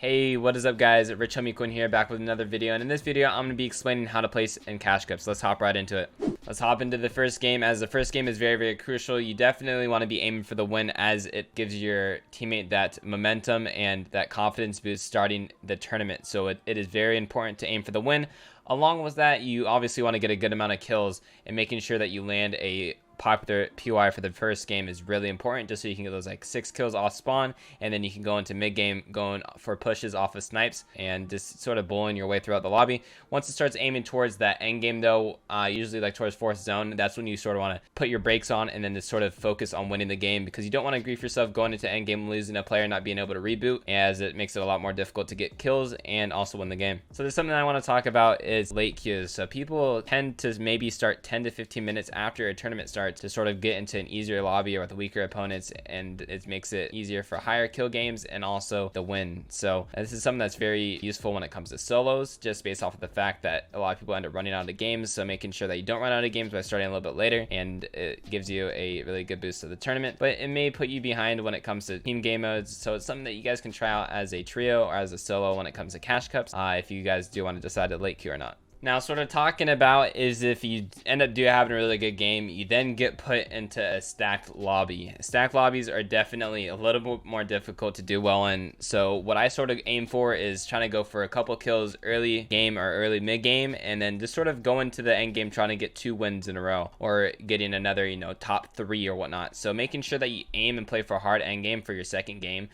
Hey, what is up guys? RichHomieQuinn here, back with another video, and in this video I'm going to be explaining how to place in cash cups. Let's hop right into it. Let's hop into the first game, as the first game is very crucial. You definitely want to be aiming for the win, as it gives your teammate that momentum and that confidence boost starting the tournament. So it is very important to aim for the win. Along with that, you obviously want to get a good amount of kills, and making sure that you land a popular POI for the first game is really important, just so you can get those like 6 kills off spawn, and then you can go into mid game going for pushes off of snipes and just sort of bullying your way throughout the lobby. Once it starts aiming towards that end game though, usually like towards 4th zone, that's when you sort of want to put your brakes on and then just sort of focus on winning the game, because you don't want to grief yourself going into end game losing a player, not being able to reboot, as it makes it a lot more difficult to get kills and also win the game. So there's something I want to talk about is late queues. So people tend to maybe start 10 to 15 minutes after a tournament starts to sort of get into an easier lobby or with weaker opponents, and it makes it easier for higher kill games and also the win. So this is something that's very useful when it comes to solos, just based off of the fact that a lot of people end up running out of games. So making sure that you don't run out of games by starting a little bit later, and it gives you a really good boost to the tournament, but it may put you behind when it comes to team game modes. So it's something that you guys can try out as a trio or as a solo when it comes to cash cups, if you guys do want to decide to late queue or not. Now, sort of talking about is if you end up having a really good game, you then get put into a stacked lobby. Stacked lobbies are definitely a little bit more difficult to do well in. So what I sort of aim for is trying to go for a couple kills early game or early mid game, and then just sort of go into the end game trying to get 2 wins in a row, or getting another, top 3 or whatnot. So making sure that you aim and play for a hard end game for your second game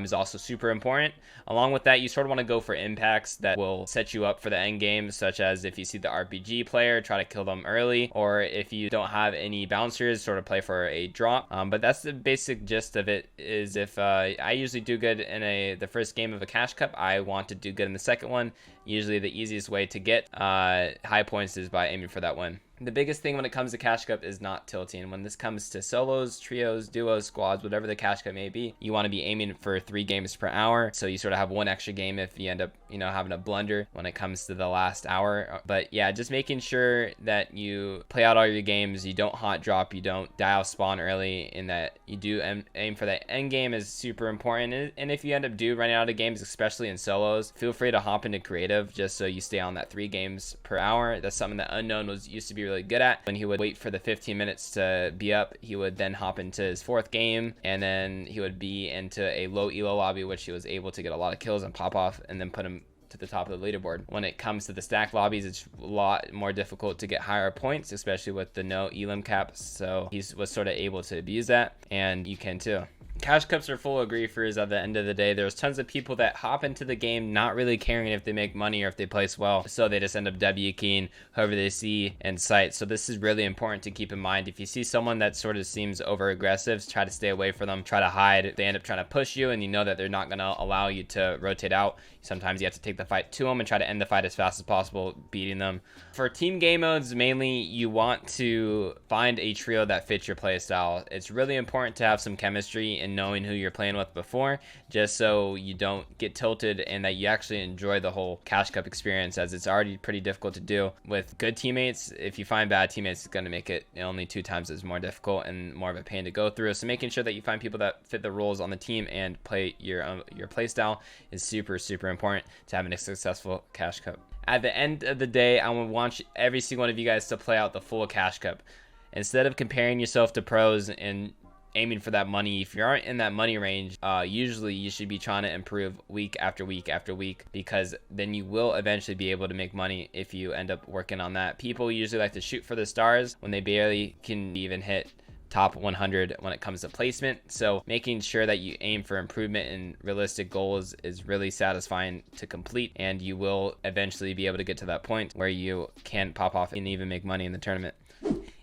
is also super important. Along with that, you sort of want to go for impacts that will set you up for the end game, such as if you see the RPG player, try to kill them early, or if you don't have any bouncers, sort of play for a drop. But that's the basic gist of it. Is if I usually do good in the first game of a cash cup, I want to do good in the second one. Usually the easiest way to get high points is by aiming for that win. The biggest thing when it comes to cash cup is not tilting. When this comes to solos, trios, duos, squads, whatever the cash cup may be, you want to be aiming for 3 games per hour, so you sort of have 1 extra game if you end up having a blunder when it comes to the last hour. But yeah, just making sure that you play out all your games, you don't hot drop, you don't die off spawn early, and that you do aim for that end game is super important. And if you end up running out of games, especially in solos, feel free to hop into creative just so you stay on that 3 games per hour. That's something that Unknown used to be really good at. When he would wait for the 15 minutes to be up, he would then hop into his 4th game, and then he would be into a low elo lobby, which he was able to get a lot of kills and pop off, and then put him to the top of the leaderboard. When it comes to the stack lobbies, it's a lot more difficult to get higher points, especially with the no elim cap. So he was sort of able to abuse that, and you can too. Cash cups are full of griefers at the end of the day. There's tons of people that hop into the game not really caring if they make money or if they place well, so they just end up W keying whoever they see in sight. So this is really important to keep in mind. If you see someone that sort of seems over aggressive, try to stay away from them, try to hide. If they end up trying to push you and you know that they're not going to allow you to rotate out, sometimes you have to take the fight to them and try to end the fight as fast as possible, beating them. For team game modes, mainly you want to find a trio that fits your playstyle. It's really important to have some chemistry and knowing who you're playing with before, just so you don't get tilted and that you actually enjoy the whole cash cup experience, as it's already pretty difficult to do with good teammates. If you find bad teammates, it's going to make it only 2 times as more difficult and more of a pain to go through. So making sure that you find people that fit the roles on the team and play your play style is super important to having a successful cash cup. At the end of the day, I want every single one of you guys to play out the full cash cup. Instead of comparing yourself to pros and aiming for that money, if you aren't in that money range, usually you should be trying to improve week after week after week, because then you will eventually be able to make money if you end up working on that. People usually like to shoot for the stars when they barely can even hit top 100 when it comes to placement. So making sure that you aim for improvement and realistic goals is really satisfying to complete, and you will eventually be able to get to that point where you can pop off and even make money in the tournament.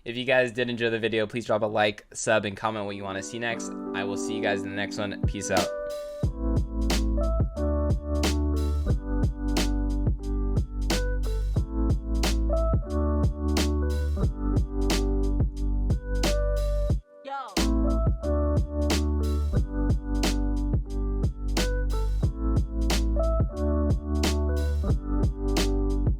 If you guys did enjoy the video, please drop a like, sub, and comment what you want to see next. I will see you guys in the next one. Peace out.